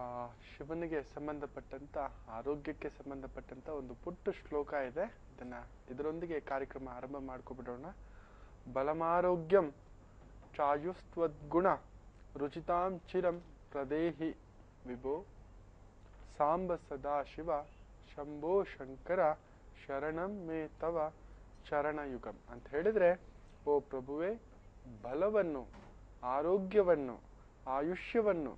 ಆ ಶಿವನಿಗೆ ಸಂಬಂಧಪಟ್ಟಂತ ಆರೋಗ್ಯಕ್ಕೆ ಸಂಬಂಧಪಟ್ಟಂತ ಒಂದು ಪುಟ್ಟ ಶ್ಲೋಕ ಇದೆ. ಇದರೊಂದಿಗೆ ಕಾರ್ಯಕ್ರಮ ಆರಂಭ ಮಾಡ್ಕೊಬಿಡೋಣ. ಬಲಮಾರೋಗ್ಯಂ ಚಾಯುಸ್ತ್ವದ್ಗುಣ ರುಚಿತಾಂ ಚಿರಂ ಪ್ರದೇಹಿ ವಿಭೋ ಸಾಂಬ ಸದಾಶಿವ ಶಂಭೋ ಶಂಕರ ಶರಣಂ ಮೇ ತವ ಚರಣಯುಗಂ ಅಂತ ಹೇಳಿದ್ರೆ, ಓ ಪ್ರಭುವೇ, ಬಲವನ್ನು, ಆರೋಗ್ಯವನ್ನು, ಆಯುಷ್ಯವನ್ನು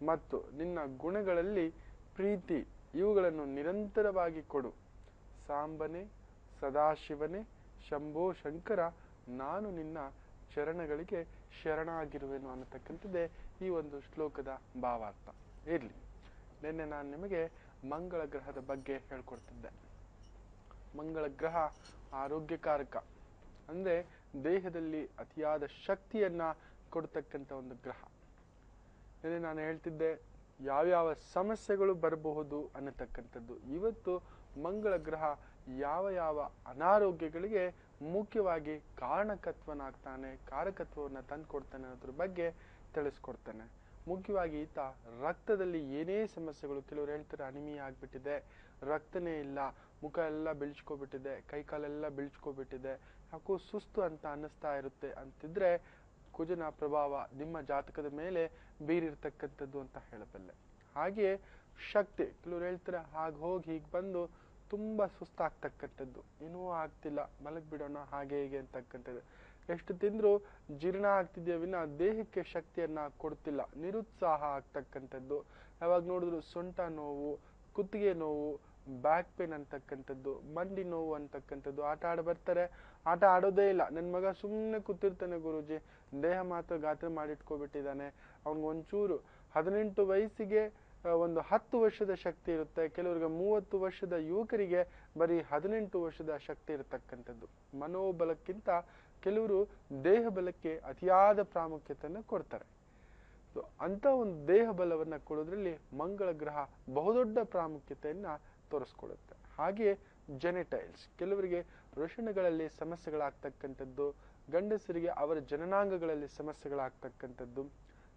ಮತ್ತು ನಿನ್ನ ಗುಣಗಳಲ್ಲಿ ಪ್ರೀತಿ ಇವುಗಳನ್ನು ನಿರಂತರವಾಗಿ ಕೊಡು. ಸಾಂಬನೆ, ಸದಾಶಿವನೇ, ಶಂಭೋ ಶಂಕರ, ನಾನು ನಿನ್ನ ಚರಣಗಳಿಗೆ ಶರಣಾಗಿರುವೆನು ಅನ್ನತಕ್ಕಂಥದ್ದೇ ಈ ಒಂದು ಶ್ಲೋಕದ ಭಾವಾರ್ಥ. ಇರ್ಲಿ, ನಿನ್ನೆ ನಾನು ನಿಮಗೆ ಮಂಗಳ ಗ್ರಹದ ಬಗ್ಗೆ ಹೇಳ್ಕೊಡ್ತಿದ್ದೆ. ಮಂಗಳ ಗ್ರಹ ಆರೋಗ್ಯಕಾರಕ, ಅಂದ್ರೆ ದೇಹದಲ್ಲಿ ಅತಿಯಾದ ಶಕ್ತಿಯನ್ನ ಕೊಡ್ತಕ್ಕಂಥ ಒಂದು ಗ್ರಹ. ನಿನ್ನೆ ನಾನು ಹೇಳ್ತಿದ್ದೆ ಯಾವ್ಯಾವ ಸಮಸ್ಯೆಗಳು ಬರಬಹುದು ಅನ್ನತಕ್ಕಂಥದ್ದು. ಇವತ್ತು ಮಂಗಳ ಗ್ರಹ ಯಾವ ಯಾವ ಅನಾರೋಗ್ಯಗಳಿಗೆ ಮುಖ್ಯವಾಗಿ ಕಾರಣಕತ್ವನಾಗ್ತಾನೆ, ಕಾರಕತ್ವವನ್ನು ತಂದುಕೊಡ್ತಾನೆ ಅನ್ನೋದ್ರ ಬಗ್ಗೆ ತಿಳಿಸ್ಕೊಡ್ತಾನೆ. ಮುಖ್ಯವಾಗಿ ಈತ ರಕ್ತದಲ್ಲಿ ಏನೇ ಸಮಸ್ಯೆಗಳು, ಕೆಲವರು ಹೇಳ್ತಾರೆ ಅನಿಮಿಯಾ ಆಗ್ಬಿಟ್ಟಿದೆ, ರಕ್ತನೇ ಇಲ್ಲ, ಮುಖ ಎಲ್ಲ ಬಿಳ್ಚ್ಕೊಬಿಟ್ಟಿದೆ, ಕೈಕಾಲೆಲ್ಲ ಬಿಳ್ಚ್ಕೊಬಿಟ್ಟಿದೆ, ಯಾಕೋ ಸುಸ್ತು ಅಂತ ಅನ್ನಿಸ್ತಾ ಇರುತ್ತೆ ಅಂತಿದ್ರೆ ಕುಜನ ಪ್ರಭಾವ ನಿಮ್ಮ ಜಾತಕದ ಮೇಲೆ ಬೀರಿರ್ತಕ್ಕಂಥದ್ದು ಅಂತ ಹೇಳಬಲ್ಲೆ. ಹಾಗೆಯೇ ಶಕ್ತಿ, ಕೆಲವರು ಹೇಳ್ತಾರೆ ಹಾಗೆ ಹೋಗಿ ಹೀಗೆ ಬಂದು ತುಂಬಾ ಸುಸ್ತಾಗ್ತಕ್ಕಂಥದ್ದು, ಏನೂ ಆಗ್ತಿಲ್ಲ, ಮಲಗ್ ಬಿಡೋಣ ಹಾಗೆ ಹೀಗೆ ಅಂತಕ್ಕಂಥದ್ದು. ಎಷ್ಟು ತಿಂದ್ರು ಜೀರ್ಣ ಆಗ್ತಿದೆಯಾ ವಿನ ದೇಹಕ್ಕೆ ಶಕ್ತಿಯನ್ನ ಕೊಡ್ತಿಲ್ಲ, ನಿರುತ್ಸಾಹ ಆಗ್ತಕ್ಕಂಥದ್ದು. ಯಾವಾಗ ನೋಡಿದ್ರು ಸೊಂಟ ನೋವು, ಕುತ್ತಿಗೆ ನೋವು, ಬ್ಯಾಕ್ ಪೇನ್ ಅಂತಕ್ಕಂಥದ್ದು, ಮಂಡಿ ನೋವು ಅಂತಕ್ಕಂಥದ್ದು. ಆಟ ಆಡ ಬರ್ತಾರೆ, ಆಟ ಆಡೋದೇ ಇಲ್ಲ. ನನ್ನ ಮಗ ಸುಮ್ಮನೆ ಕೂತಿರ್ತಾನೆ ಗುರೂಜಿ, ದೇಹ ಮಾತ್ರ ಗಾತ್ರ ಮಾಡಿಟ್ಕೊಬಿಟ್ಟಿದ್ದಾನೆ. ಅವನಿಗೊಂಚೂರು 18 ವಯಸ್ಸಿಗೆ ಒಂದು 10 ವರ್ಷದ ಶಕ್ತಿ ಇರುತ್ತೆ, ಕೆಲವರಿಗೆ 30 ವರ್ಷದ ಯುವಕರಿಗೆ ಬರೀ 18 ವರ್ಷದ ಶಕ್ತಿ ಇರತಕ್ಕಂಥದ್ದು. ಮನೋಬಲಕ್ಕಿಂತ ಕೆಲವರು ದೇಹ ಬಲಕ್ಕೆ ಅತಿಯಾದ ಪ್ರಾಮುಖ್ಯತೆಯನ್ನು ಕೊಡ್ತಾರೆ. ಅಂತ ಒಂದು ದೇಹ ಬಲವನ್ನ ಕೊಡೋದ್ರಲ್ಲಿ ಮಂಗಳ ಗ್ರಹ ಬಹುದೊಡ್ಡ ಪ್ರಾಮುಖ್ಯತೆಯನ್ನ ತೋರಿಸ್ಕೊಡುತ್ತೆ. ಹಾಗೆಯೇ ಜೆನೆಟೈಲ್ಸ್, ಕೆಲವರಿಗೆ ವೃಷಣಗಳಲ್ಲಿ ಸಮಸ್ಯೆಗಳಾಗ್ತಕ್ಕಂಥದ್ದು, ಗಂಡಸರಿಗೆ ಅವರ ಜನನಾಂಗಗಳಲ್ಲಿ ಸಮಸ್ಯೆಗಳಾಗ್ತಕ್ಕಂಥದ್ದು,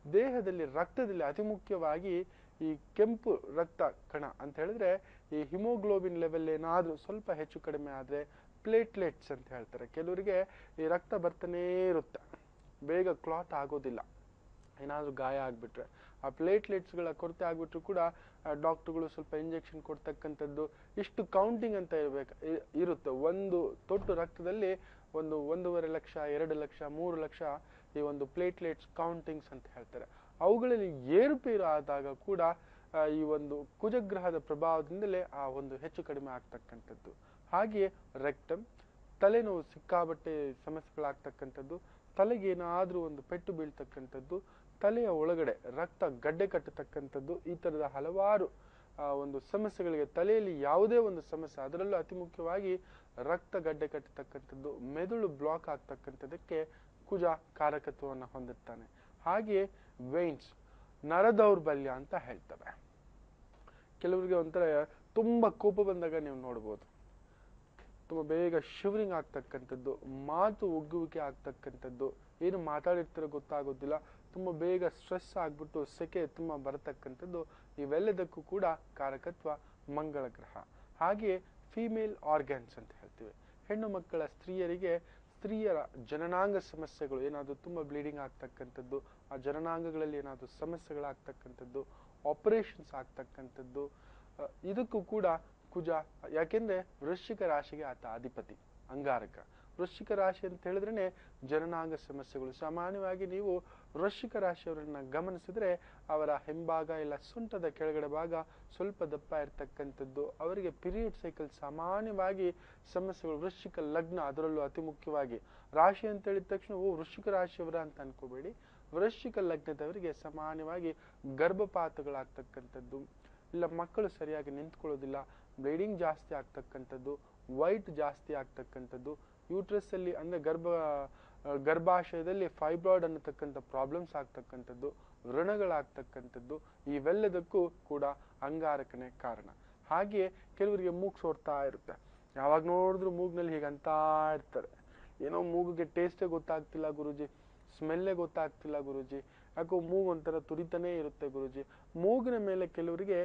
ದೇಹದಲ್ಲಿ ರಕ್ತದಲ್ಲಿ ಅತಿ ಮುಖ್ಯವಾಗಿ ಈ ಕೆಂಪು ರಕ್ತ ಕಣ ಅಂತ ಹೇಳಿದ್ರೆ ಈ ಹಿಮೋಗ್ಲೋಬಿನ್ ಲೆವೆಲ್ ಏನಾದ್ರೂ ಸ್ವಲ್ಪ ಹೆಚ್ಚು ಕಡಿಮೆ ಆದ್ರೆ ಪ್ಲೇಟ್ಲೆಟ್ಸ್ ಅಂತ ಹೇಳ್ತಾರೆ. ಕೆಲವರಿಗೆ ಈ ರಕ್ತ ಬರ್ತಾನೇ ಇರುತ್ತೆ, ಬೇಗ ಕ್ಲಾಟ್ ಆಗೋದಿಲ್ಲ. ಏನಾದ್ರೂ ಗಾಯ ಆಗ್ಬಿಟ್ರೆ ಆ ಪ್ಲೇಟ್ಲೆಟ್ಸ್ ಗಳ ಕೊರತೆ ಆಗ್ಬಿಟ್ರು ಕೂಡ ಡಾಕ್ಟರ್ಗಳು ಸ್ವಲ್ಪ ಇಂಜೆಕ್ಷನ್ ಕೊಡ್ತಕ್ಕಂಥದ್ದು. ಇಷ್ಟು ಕೌಂಟಿಂಗ್ ಅಂತ ಇರುತ್ತೆ. ಒಂದು ತೊಟ್ಟು ರಕ್ತದಲ್ಲಿ 1.5 ಲಕ್ಷ, 2 ಲಕ್ಷ, 3 ಲಕ್ಷ ಈ ಒಂದು ಪ್ಲೇಟ್ಲೆಟ್ಸ್ ಕೌಂಟಿಂಗ್ಸ್ ಅಂತ ಹೇಳ್ತಾರೆ. ಅವುಗಳಲ್ಲಿ ಏರುಪೇರು ಆದಾಗ ಕೂಡ ಈ ಒಂದು ಕುಜಗ್ರಹದ ಪ್ರಭಾವದಿಂದಲೇ ಆ ಒಂದು ಹೆಚ್ಚು ಕಡಿಮೆ ಆಗ್ತಕ್ಕಂಥದ್ದು. ಹಾಗೆಯೇ ರೆಕ್ಟಮ್, ತಲೆನೋವು, ಸಿಕ್ಕಾಬಟ್ಟೆ ಸಮಸ್ಯೆಗಳಾಗ್ತಕ್ಕಂಥದ್ದು, ತಲೆಗೆ ಏನಾದ್ರೂ ಒಂದು ಪೆಟ್ಟು ಬೀಳ್ತಕ್ಕಂಥದ್ದು, ತಲೆಯ ಒಳಗಡೆ ರಕ್ತ ಗಡ್ಡೆ ಕಟ್ಟತಕ್ಕಂಥದ್ದು, ಈ ತರದ ಹಲವಾರು ಒಂದು ಸಮಸ್ಯೆಗಳಿಗೆ, ತಲೆಯಲ್ಲಿ ಯಾವುದೇ ಒಂದು ಸಮಸ್ಯೆ, ಅದರಲ್ಲೂ ಅತಿ ಮುಖ್ಯವಾಗಿ ರಕ್ತ ಗಡ್ಡೆ ಕಟ್ಟತಕ್ಕಂಥದ್ದು, ಮೆದುಳು ಬ್ಲಾಕ್ ಆಗ್ತಕ್ಕಂಥದಕ್ಕೆ ಕುಜ ಕಾರಕತ್ವವನ್ನು ಹೊಂದಿರ್ತಾನೆ. ಹಾಗೆಯೇ ವೇನ್ಸ್, ನರ ದೌರ್ಬಲ್ಯ ಅಂತ ಹೇಳ್ತವೆ. ಕೆಲವರಿಗೆ ಒಂಥರ ತುಂಬಾ ಕೋಪ ಬಂದಾಗ ನೀವು ನೋಡ್ಬೋದು, ತುಂಬಾ ಬೇಗ ಶಿವರಿಂಗ್ ಆಗ್ತಕ್ಕಂಥದ್ದು, ಮಾತು ಉಗ್ಗುವಿಕೆ ಆಗ್ತಕ್ಕಂಥದ್ದು, ಏನು ಮಾತಾಡಿರ್ತಾರೋ ಗೊತ್ತಾಗೋದಿಲ್ಲ, ತುಂಬಾ ಬೇಗ ಸ್ಟ್ರೆಸ್ ಆಗ್ಬಿಟ್ಟು ಸೆಕೆ ತುಂಬಾ ಬರತಕ್ಕಂಥದ್ದು. ಇವೆಲ್ಲದಕ್ಕೂ ಕೂಡ ಕಾರಕತ್ವ ಮಂಗಳ ಗ್ರಹ. ಹಾಗೆಯೇ ಫಿಮೇಲ್ ಆರ್ಗನ್ಸ್ ಅಂತ ಹೇಳ್ತೀವಿ. ಹೆಣ್ಣು ಮಕ್ಕಳ ಸ್ತ್ರೀಯರ ಜನನಾಂಗ ಸಮಸ್ಯೆಗಳು, ಏನಾದ್ರು ತುಂಬಾ ಬ್ಲೀಡಿಂಗ್ ಆಗ್ತಕ್ಕಂಥದ್ದು, ಆ ಜನನಾಂಗಗಳಲ್ಲಿ ಏನಾದ್ರು ಸಮಸ್ಯೆಗಳಾಗ್ತಕ್ಕಂಥದ್ದು, ಆಪರೇಷನ್ಸ್ ಆಗ್ತಕ್ಕಂಥದ್ದು, ಇದಕ್ಕೂ ಕೂಡ ಕುಜ. ಯಾಕೆಂದ್ರೆ ವೃಶ್ಚಿಕ ರಾಶಿಗೆ ಆತ ಅಧಿಪತಿ, ಅಂಗಾರಕ. ವೃಶ್ಚಿಕ ರಾಶಿ ಅಂತ ಹೇಳಿದ್ರೇನೆ ಜನನಾಂಗ ಸಮಸ್ಯೆಗಳು. ಸಾಮಾನ್ಯವಾಗಿ ನೀವು ವೃಶ್ಚಿಕ ರಾಶಿಯವರನ್ನ ಗಮನಿಸಿದ್ರೆ ಅವರ ಹಿಂಭಾಗ ಇಲ್ಲ ಸೊಂಟದ ಕೆಳಗಡೆ ಭಾಗ ಸ್ವಲ್ಪ ದಪ್ಪ ಇರ್ತಕ್ಕಂಥದ್ದು, ಅವರಿಗೆ ಪೀರಿಯಡ್ ಸೈಕಲ್ ಸಾಮಾನ್ಯವಾಗಿ ಸಮಸ್ಯೆಗಳು. ವೃಶ್ಚಿಕ ಲಗ್ನ ಅದರಲ್ಲೂ ಅತಿ ಮುಖ್ಯವಾಗಿ. ರಾಶಿ ಅಂತ ಹೇಳಿದ ತಕ್ಷಣ ವೃಶ್ಚಿಕ ರಾಶಿಯವರ ಅಂತ ಅನ್ಕೋಬೇಡಿ. ವೃಶ್ಚಿಕ ಲಗ್ನದವರಿಗೆ ಸಾಮಾನ್ಯವಾಗಿ ಗರ್ಭಪಾತಗಳಾಗ್ತಕ್ಕಂಥದ್ದು, ಇಲ್ಲ ಮಕ್ಕಳು ಸರಿಯಾಗಿ ನಿಂತ್ಕೊಳ್ಳೋದಿಲ್ಲ, ಬ್ಲೀಡಿಂಗ್ ಜಾಸ್ತಿ ಆಗ್ತಕ್ಕಂಥದ್ದು, ವೈಟ್ ಜಾಸ್ತಿ ಆಗ್ತಕ್ಕಂಥದ್ದು, ಯೂಟ್ರಸ್ ಅಲ್ಲಿ ಅಂದ್ರೆ ಗರ್ಭಾಶಯದಲ್ಲಿ ಫೈಬ್ರಾಯ್ಡ್ ಅನ್ನತಕ್ಕಂಥ ಪ್ರಾಬ್ಲಮ್ಸ್ ಆಗ್ತಕ್ಕಂಥದ್ದು, ವ್ರಣಗಳಾಗ್ತಕ್ಕಂಥದ್ದು, ಇವೆಲ್ಲದಕ್ಕೂ ಕೂಡ ಅಂಗಾರಕನೇ ಕಾರಣ. ಹಾಗೆಯೇ ಕೆಲವರಿಗೆ ಮೂಗು ಸೋರ್ತಾ ಇರುತ್ತೆ, ಯಾವಾಗ ನೋಡಿದ್ರು ಮೂಗ್ನಲ್ಲಿ ಹೀಗಂತ ಇರ್ತಾರೆ. ಏನೋ ಮೂಗಿಗೆ ಟೇಸ್ಟೇ ಗೊತ್ತಾಗ್ತಿಲ್ಲ ಗುರುಜಿ, ಸ್ಮೆಲ್ಲೇ ಗೊತ್ತಾಗ್ತಿಲ್ಲ ಗುರುಜಿ, ಯಾಕೋ ಮೂಗು ಒಂಥರ ತುರಿತಾನೇ ಇರುತ್ತೆ ಗುರುಜಿ. ಮೂಗಿನ ಮೇಲೆ ಕೆಲವರಿಗೆ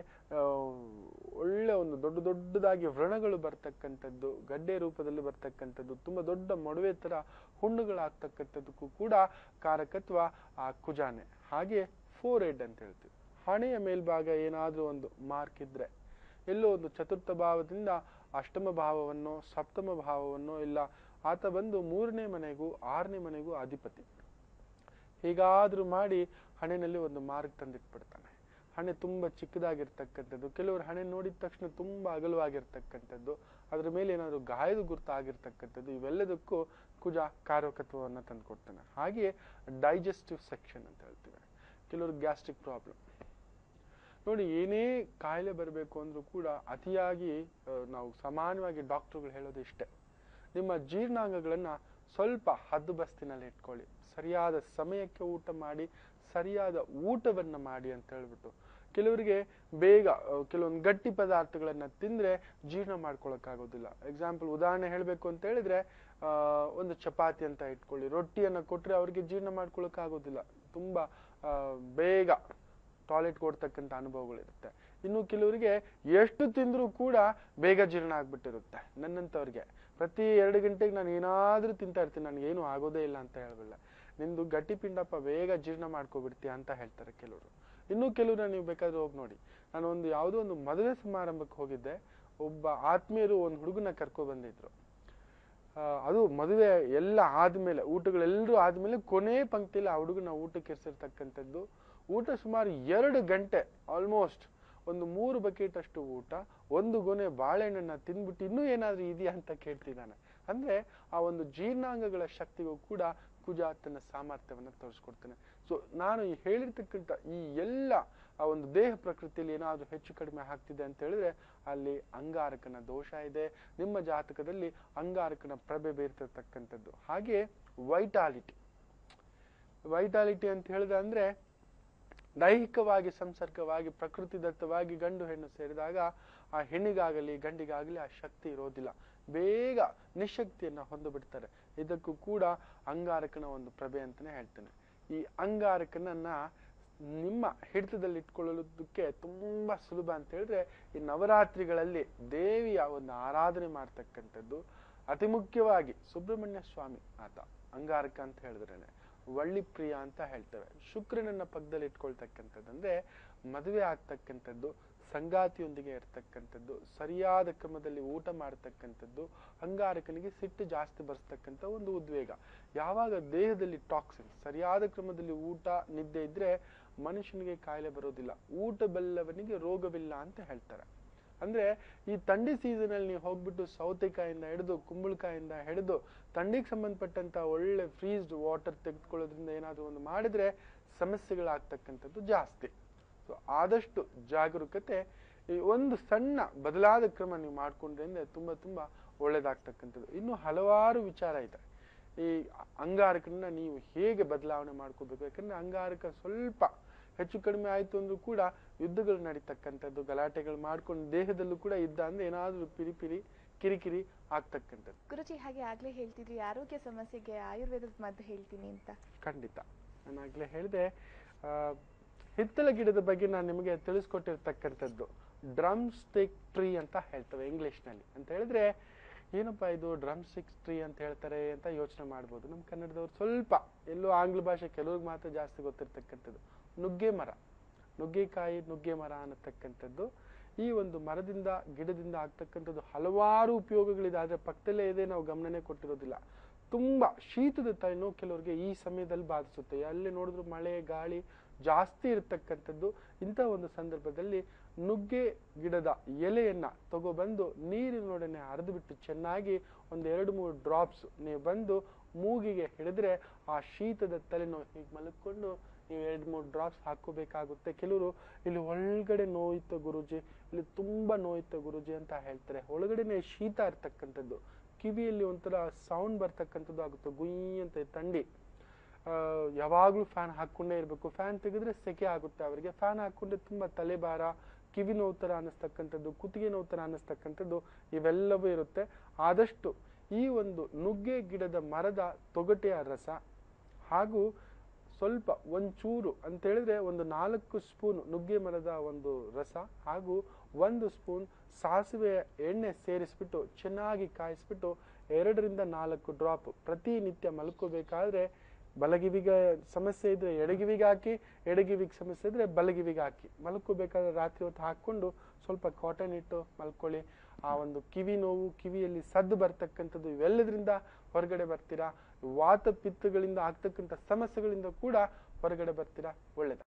ಒಳ್ಳೆ ಒಂದು ದೊಡ್ಡದಾಗಿ ವ್ರಣಗಳು ಬರ್ತಕ್ಕಂಥದ್ದು, ಗಡ್ಡೆ ರೂಪದಲ್ಲಿ ಬರ್ತಕ್ಕಂಥದ್ದು, ತುಂಬಾ ದೊಡ್ಡ ಮೊಡವೆ ತರ ಹುಣ್ಣುಗಳಾಗ್ತಕ್ಕಂಥದ್ದಕ್ಕೂ ಕೂಡ ಕಾರಕತ್ವ ಆ ಕುಜಾನೆ. ಹಾಗೆ ಫೋರ್ಹೆಡ್ ಅಂತ ಹೇಳ್ತೀವಿ, ಹಣೆಯ ಮೇಲ್ಭಾಗ ಏನಾದ್ರೂ ಒಂದು ಮಾರ್ಕ್ ಇದ್ರೆ, ಎಲ್ಲೋ ಒಂದು ಚತುರ್ಥ ಭಾವದಿಂದ ಅಷ್ಟಮ ಭಾವವನ್ನು, ಸಪ್ತಮ ಭಾವವನ್ನು, ಇಲ್ಲ ಆತ ಬಂದು 3ನೇ ಮನೆಗೂ 6ನೇ ಮನೆಗೂ ಅಧಿಪತಿ, ಹೀಗಾದ್ರೂ ಮಾಡಿ ಹಣೆಯಲ್ಲಿ ಒಂದು ಮಾರ್ಕ್ ತಂದಿಟ್ಬಿಡ್ತಾನೆ. ಹಣೆ ತುಂಬಾ ಚಿಕ್ಕದಾಗಿರ್ತಕ್ಕಂಥದ್ದು, ಕೆಲವರು ಹಣೆ ನೋಡಿದ ತಕ್ಷಣ ತುಂಬಾ ಅಗಲವಾಗಿರ್ತಕ್ಕಂಥದ್ದು, ಅದ್ರ ಮೇಲೆ ಏನಾದ್ರು ಗಾಯದ ಗುರುತು ಆಗಿರ್ತಕ್ಕಂಥದ್ದು, ಇವೆಲ್ಲದಕ್ಕೂ ಕುಜ ಕಾರಕತ್ವವನ್ನು ತಂದುಕೊಡ್ತಾನೆ. ಹಾಗೆ ಡೈಜೆಸ್ಟಿವ್ ಸೆಕ್ಷನ್ ಅಂತ ಹೇಳ್ತೀವಿ. ಕೆಲವರು ಗ್ಯಾಸ್ಟ್ರಿಕ್ ಪ್ರಾಬ್ಲಮ್ ನೋಡಿ, ಏನೇ ಕಾಯಿಲೆ ಬರಬೇಕು ಅಂದ್ರೂ ಕೂಡ ಅತಿಯಾಗಿ ನಾವು ಸಾಮಾನ್ಯವಾಗಿ ಡಾಕ್ಟರ್ಗಳು ಹೇಳೋದು ಇಷ್ಟೇ, ನಿಮ್ಮ ಜೀರ್ಣಾಂಗಗಳನ್ನ ಸ್ವಲ್ಪ ಹದ್ದುಬಸ್ತಿನಲ್ಲಿ ಇಟ್ಕೊಳ್ಳಿ, ಸರಿಯಾದ ಸಮಯಕ್ಕೆ ಊಟ ಮಾಡಿ, ಸರಿಯಾದ ಊಟವನ್ನ ಮಾಡಿ ಅಂತ ಹೇಳ್ಬಿಟ್ಟು. ಕೆಲವರಿಗೆ ಬೇಗ ಕೆಲವೊಂದು ಗಟ್ಟಿ ಪದಾರ್ಥಗಳನ್ನ ತಿಂದ್ರೆ ಜೀರ್ಣ ಮಾಡ್ಕೊಳಕ್ಕಾಗೋದಿಲ್ಲ. ಎಕ್ಸಾಂಪಲ್ ಉದಾಹರಣೆ ಹೇಳ್ಬೇಕು ಅಂತ ಹೇಳಿದ್ರೆ, ಒಂದು ಚಪಾತಿ ಅಂತ ಇಟ್ಕೊಳ್ಳಿ, ರೊಟ್ಟಿಯನ್ನ ಕೊಟ್ರೆ ಅವ್ರಿಗೆ ಜೀರ್ಣ ಮಾಡ್ಕೊಳಕ್ಕಾಗೋದಿಲ್ಲ, ತುಂಬಾ ಬೇಗ ಟಾಯ್ಲೆಟ್ ಕೊಡ್ತಕ್ಕಂಥ ಅನುಭವಗಳಿರುತ್ತೆ. ಇನ್ನು ಕೆಲವರಿಗೆ ಎಷ್ಟು ತಿಂದ್ರೂ ಕೂಡ ಬೇಗ ಜೀರ್ಣ ಆಗ್ಬಿಟ್ಟಿರುತ್ತೆ. ನನ್ನಂತವ್ರಿಗೆ ಪ್ರತಿ 2 ಗಂಟೆಗೆ ನಾನು ಏನಾದ್ರೂ ತಿಂತಾ ಇರ್ತೀನಿ, ನನ್ಗೆ ಏನು ಆಗೋದೇ ಇಲ್ಲ ಅಂತ ಹೇಳಬಲ್ಲ. ನಿಂದು ಗಟ್ಟಿ ಪಿಂಡಪ್ಪ ಬೇಗ ಜೀರ್ಣ ಮಾಡ್ಕೊಬಿಡ್ತೀಯ ಅಂತ ಹೇಳ್ತಾರೆ ಕೆಲವರು. ಇನ್ನು ಕೆಲವರು ನೀವು ಬೇಕಾದ್ರೆ ಹೋಗಿ ನೋಡಿ, ನಾನು ಯಾವುದೋ ಒಂದು ಮದುವೆ ಸಮಾರಂಭಕ್ಕೆ ಹೋಗಿದ್ದೆ, ಒಬ್ಬ ಆತ್ಮೀಯರು ಒಂದು ಹುಡುಗನ ಕರ್ಕೊ ಬಂದಿದ್ರು. ಅದು ಮದುವೆ ಎಲ್ಲ ಆದ್ಮೇಲೆ, ಊಟಗಳೆಲ್ಲರೂ ಆದ್ಮೇಲೆ ಕೊನೆ ಪಂಕ್ತಿಯಲ್ಲಿ ಆ ಹುಡುಗನ ಊಟಕ್ಕೆ ಇರಿಸಿರ್ತಕ್ಕಂಥದ್ದು. ಊಟ ಸುಮಾರು 2 ಗಂಟೆ, ಆಲ್ಮೋಸ್ಟ್ ಒಂದು 3 ಬಕೆಟ್ ಅಷ್ಟು ಊಟ, 1 ಗೊನೆ ಬಾಳೆಹಣ್ಣನ್ನ ತಿಂದ್ಬಿಟ್ಟು ಇನ್ನೂ ಏನಾದ್ರೂ ಇದೆಯಾ ಅಂತ ಕೇಳ್ತಿದ್ದಾನೆ. ಅಂದ್ರೆ ಆ ಒಂದು ಜೀರ್ಣಾಂಗಗಳ ಶಕ್ತಿಗೂ ಕೂಡ ಕುಜ ತನ್ನ ಸಾಮರ್ಥ್ಯವನ್ನ ತೋರಿಸ್ಕೊಡ್ತಾನೆ. ಸೊ ನಾನು ಹೇಳಿರ್ತಕ್ಕಂಥ ಈ ಎಲ್ಲ ಆ ಒಂದು ದೇಹ ಪ್ರಕೃತಿಯಲ್ಲಿ ಏನಾದ್ರೂ ಹೆಚ್ಚು ಕಡಿಮೆ ಆಗ್ತಿದೆ ಅಂತ ಹೇಳಿದ್ರೆ ಅಲ್ಲಿ ಅಂಗಾರಕನ ದೋಷ ಇದೆ. ನಿಮ್ಮ ಜಾತಕದಲ್ಲಿ ಅಂಗಾರಕನ ಪ್ರಭೆ ಬೀರ್ತಿರ್ತಕ್ಕಂಥದ್ದು. ಹಾಗೆ ವೈಟಾಲಿಟಿ ಅಂತ ಹೇಳಿದ್ರೆ ಅಂದ್ರೆ ದೈಹಿಕವಾಗಿ ಸಂಸರ್ಗವಾಗಿ ಪ್ರಕೃತಿ ದತ್ತವಾಗಿ ಗಂಡು ಹೆಣ್ಣು ಸೇರಿದಾಗ ಆ ಹೆಣ್ಣಿಗಾಗಲಿ ಗಂಡಿಗಾಗಲಿ ಆ ಶಕ್ತಿ ಇರೋದಿಲ್ಲ, ಬೇಗ ನಿಶಕ್ತಿಯನ್ನ ಹೊಂದಿಬಿಡ್ತಾರೆ. ಇದಕ್ಕೂ ಕೂಡ ಅಂಗಾರಕನ ಒಂದು ಪ್ರಭೆ ಅಂತಾನೆ ಹೇಳ್ತೇನೆ. ಈ ಅಂಗಾರಕನನ್ನ ನಿಮ್ಮ ಹಿಡಿತದಲ್ಲಿ ಇಟ್ಕೊಳ್ಳೋದಕ್ಕೆ ತುಂಬಾ ಸುಲಭ ಅಂತ ಹೇಳಿದ್ರೆ, ಈ ನವರಾತ್ರಿಗಳಲ್ಲಿ ದೇವಿಯ ಒಂದು ಆರಾಧನೆ ಮಾಡ್ತಕ್ಕಂಥದ್ದು. ಅತಿ ಮುಖ್ಯವಾಗಿ ಸುಬ್ರಹ್ಮಣ್ಯ ಸ್ವಾಮಿ ಆತ ಅಂಗಾರಕ ಅಂತ ಹೇಳಿದ್ರೇನೆ ವಳ್ಳಿ ಪ್ರಿಯ ಅಂತ ಹೇಳ್ತೇವೆ. ಶುಕ್ರನನ್ನ ಪಕ್ಕದಲ್ಲಿ ಇಟ್ಕೊಳ್ತಕ್ಕಂಥದ್ದು ಅಂದ್ರೆ ಮದುವೆ ಆಗ್ತಕ್ಕಂಥದ್ದು, ಸಂಗಾತಿಯೊಂದಿಗೆ ಇರ್ತಕ್ಕಂಥದ್ದು, ಸರಿಯಾದ ಕ್ರಮದಲ್ಲಿ ಊಟ ಮಾಡ್ತಕ್ಕಂಥದ್ದು. ಅಂಗಾರಕನಿಗೆ ಸಿಟ್ಟು ಜಾಸ್ತಿ ಬರ್ಸ್ತಕ್ಕಂಥ ಒಂದು ಉದ್ವೇಗ. ಯಾವಾಗ ದೇಹದಲ್ಲಿ ಟಾಕ್ಸಿನ್, ಸರಿಯಾದ ಕ್ರಮದಲ್ಲಿ ಊಟ ನಿದ್ದೆ ಇದ್ರೆ ಮನುಷ್ಯನಿಗೆ ಕಾಯಿಲೆ ಬರೋದಿಲ್ಲ. ಊಟ ಬಲ್ಲವನಿಗೆ ರೋಗವಿಲ್ಲ ಅಂತ ಹೇಳ್ತಾರೆ. ಅಂದ್ರೆ ಈ ಥಂಡಿ ಸೀಸನ್ ಅಲ್ಲಿ ನೀವು ಹೋಗ್ಬಿಟ್ಟು ಸೌತೆಕಾಯಿಂದ ಹಿಡಿದು ಕುಂಬಳಕಾಯಿಂದ ಹಿಡಿದು ಥಂಡಿಗೆ ಸಂಬಂಧಪಟ್ಟಂತ ಒಳ್ಳೆ ಫ್ರೀಸ್ಡ್ ವಾಟರ್ ತೆಗೆದುಕೊಳ್ಳೋದ್ರಿಂದ ಏನಾದ್ರು ಒಂದು ಮಾಡಿದ್ರೆ ಸಮಸ್ಯೆಗಳಾಗ್ತಕ್ಕಂಥದ್ದು ಜಾಸ್ತಿ. ಸೊ ಆದಷ್ಟು ಜಾಗರೂಕತೆ, ಈ ಒಂದು ಸಣ್ಣ ಬದಲಾದ ಕ್ರಮ ನೀವು ಮಾಡ್ಕೊಂಡ್ರೆ ತುಂಬಾ ಒಳ್ಳೇದಾಗ್ತಕ್ಕಂಥದ್ದು. ಇನ್ನು ಹಲವಾರು ವಿಚಾರ ಇದೆ. ಈ ಅಂಗಾರಕನ್ನ ನೀವು ಹೇಗೆ ಬದಲಾವಣೆ ಮಾಡ್ಕೋಬೇಕು, ಯಾಕಂದ್ರೆ ಅಂಗಾರಕ ಸ್ವಲ್ಪ ಹೆಚ್ಚು ಕಡಿಮೆ ಆಯ್ತು ಅಂದ್ರೂ ಕೂಡ ಯುದ್ಧಗಳು ನಡೀತಕ್ಕಂಥದ್ದು, ಗಲಾಟೆಗಳು ಮಾಡ್ಕೊಂಡು ದೇಹದಲ್ಲೂ ಕೂಡ ಇದ್ದ ಅಂದ್ರೆ ಏನಾದ್ರೂ ಕಿರಿಕಿರಿ ಆಗ್ತಕ್ಕಂಥದ್ದು. ಗುರುಜಿ, ಹಾಗೆ ಆಗ್ಲೇ ಹೇಳ್ತಿದ್ರಿ ಆರೋಗ್ಯ ಸಮಸ್ಯೆಗೆ ಆಯುರ್ವೇದದ ಮದ್ದು ಹೇಳ್ತೀನಿ ಅಂತ. ಖಂಡಿತ, ನಾನು ಆಗ್ಲೇ ಹೇಳಿದೆ. ಹಿತ್ತಲ ಗಿಡದ ಬಗ್ಗೆ ನಾನು ನಿಮಗೆ ತಿಳಿಸ್ಕೊಟ್ಟಿರ್ತಕ್ಕಂಥದ್ದು ಡ್ರಮ್ ಸ್ಟಿಕ್ ಟ್ರೀ ಅಂತ ಹೇಳ್ತೇವೆ ಇಂಗ್ಲಿಷ್ ನಲ್ಲಿ. ಅಂತ ಹೇಳಿದ್ರೆ ಏನಪ್ಪಾ ಇದು ಡ್ರಮ್ ಸ್ಟಿಕ್ ಟ್ರೀ ಅಂತ ಹೇಳ್ತಾರೆ ಅಂತ ಯೋಚನೆ ಮಾಡ್ಬೋದು. ನಮ್ಮ ಕನ್ನಡದವ್ರು ಸ್ವಲ್ಪ ಎಲ್ಲೋ ಆಂಗ್ಲ ಭಾಷೆ ಕೆಲವ್ರಿಗೆ ಮಾತ್ರ ಜಾಸ್ತಿ ಗೊತ್ತಿರ್ತಕ್ಕಂಥದ್ದು ನುಗ್ಗೆ ಮರ, ನುಗ್ಗೆಕಾಯಿ ನುಗ್ಗೆ ಮರ ಅನ್ನತಕ್ಕಂಥದ್ದು. ಈ ಒಂದು ಮರದಿಂದ ಗಿಡದಿಂದ ಆಗ್ತಕ್ಕಂಥದ್ದು ಹಲವಾರು ಉಪಯೋಗಗಳಿದೆ, ಆದ್ರೆ ಪಕ್ಕದಲ್ಲೇ ಇದೆ, ನಾವು ಗಮನನೇ ಕೊಟ್ಟಿರೋದಿಲ್ಲ. ತುಂಬಾ ಶೀತದ ತಲೆನೋವು ಕೆಲವರಿಗೆ ಈ ಸಮಯದಲ್ಲಿ ಬಾಧಿಸುತ್ತೆ. ಅಲ್ಲಿ ನೋಡಿದ್ರು ಮಳೆ ಗಾಳಿ ಜಾಸ್ತಿ ಇರತಕ್ಕಂಥದ್ದು. ಇಂಥ ಒಂದು ಸಂದರ್ಭದಲ್ಲಿ ನುಗ್ಗೆ ಗಿಡದ ಎಲೆಯನ್ನ ತಗೊಬಂದು ನೀರಿನೊಡನೆ ಅರೆದು ಬಿಟ್ಟು ಚೆನ್ನಾಗಿ 1-2-3 ಡ್ರಾಪ್ಸ್ ನೀವು ಬಂದು ಮೂಗಿಗೆ ಹಿಡಿದ್ರೆ ಆ ಶೀತದ ತಲೆನೋವು ಹೀಗೆ ಮಲಕೊಂಡು ನೀವು 2-3 ಡ್ರಾಪ್ಸ್ ಹಾಕೋಬೇಕಾಗುತ್ತೆ. ಕೆಲವರು ಇಲ್ಲಿ ಒಳಗಡೆ ನೋಯಿತ ಗುರುಜಿ, ಇಲ್ಲಿ ತುಂಬಾ ನೋಯಿತ ಗುರುಜಿ ಅಂತ ಹೇಳ್ತಾರೆ. ಒಳಗಡೆನೆ ಶೀತ ಇರ್ತಕ್ಕಂಥದ್ದು, ಕಿವಿಯಲ್ಲಿ ಒಂಥರ ಸೌಂಡ್ ಬರ್ತಕ್ಕಂಥದ್ದು ಆಗುತ್ತೆ, ಗುಯ್ ಅಂತ ಥಂಡಿ. ಯಾವಾಗ್ಲೂ ಫ್ಯಾನ್ ಹಾಕೊಂಡೇ ಇರ್ಬೇಕು, ಫ್ಯಾನ್ ತೆಗೆದ್ರೆ ಸೆಕೆ ಆಗುತ್ತೆ ಅವರಿಗೆ. ಫ್ಯಾನ್ ಹಾಕೊಂಡ್ರೆ ತುಂಬಾ ತಲೆಭಾರ, ಕಿವಿ ನೋವು ತರ ಅನ್ನಿಸ್ತಕ್ಕಂಥದ್ದು, ಕುತ್ತಿಗೆ ನೋವು ತರ ಅನ್ನಿಸ್ತಕ್ಕಂಥದ್ದು ಇವೆಲ್ಲವೂ ಇರುತ್ತೆ. ಆದಷ್ಟು ಈ ಒಂದು ನುಗ್ಗೆ ಗಿಡದ ಮರದ ತೊಗಟೆಯ ರಸ ಹಾಗೂ ಸ್ವಲ್ಪ ಒಂಚೂರು ಅಂತ ಹೇಳಿದ್ರೆ ಒಂದು 4 ಸ್ಪೂನ್ ನುಗ್ಗೆ ಮರದ ಒಂದು ರಸ ಹಾಗೂ 1 ಸ್ಪೂನ್ ಸಾಸಿವೆ ಎಣ್ಣೆ ಸೇರಿಸ್ಬಿಟ್ಟು ಚೆನ್ನಾಗಿ ಕಾಯಿಸ್ಬಿಟ್ಟು 2 ರಿಂದ 4 ಡ್ರಾಪ್ ಪ್ರತಿನಿತ್ಯ ಮಲ್ಕೋಬೇಕಾದ್ರೆ ಬಲಗಿವಿಗೆ ಸಮಸ್ಯೆ ಇದ್ರೆ ಎಡಗಿವಿಗೆ ಹಾಕಿ, ಎಡಗಿವಿಗೆ ಸಮಸ್ಯೆ ಇದ್ರೆ ಬಲಗಿವಿಗೆ ಹಾಕಿ. ಮಲ್ಕೋಬೇಕಾದ್ರೆ ರಾತ್ರಿ ಹೊತ್ತು ಹಾಕೊಂಡು ಸ್ವಲ್ಪ ಕಾಟನ್ ಇಟ್ಟು ಮಲ್ಕೊಳ್ಳಿ. ಆ ಒಂದು ಕಿವಿ ನೋವು, ಕಿವಿಯಲ್ಲಿ ಸದ್ದು ಬರ್ತಕ್ಕಂಥದ್ದು ಇವೆಲ್ಲದ್ರಿಂದ ಹೊರಗಡೆ ಬರ್ತೀರಾ. ವಾತ ಪಿತ್ತಗಳಿಂದ ಆಗ್ತಕ್ಕಂಥ ಸಮಸ್ಯೆಗಳಿಂದ ಕೂಡ ಹೊರಗಡೆ ಬರ್ತೀರಾ. ಒಳ್ಳೆದ.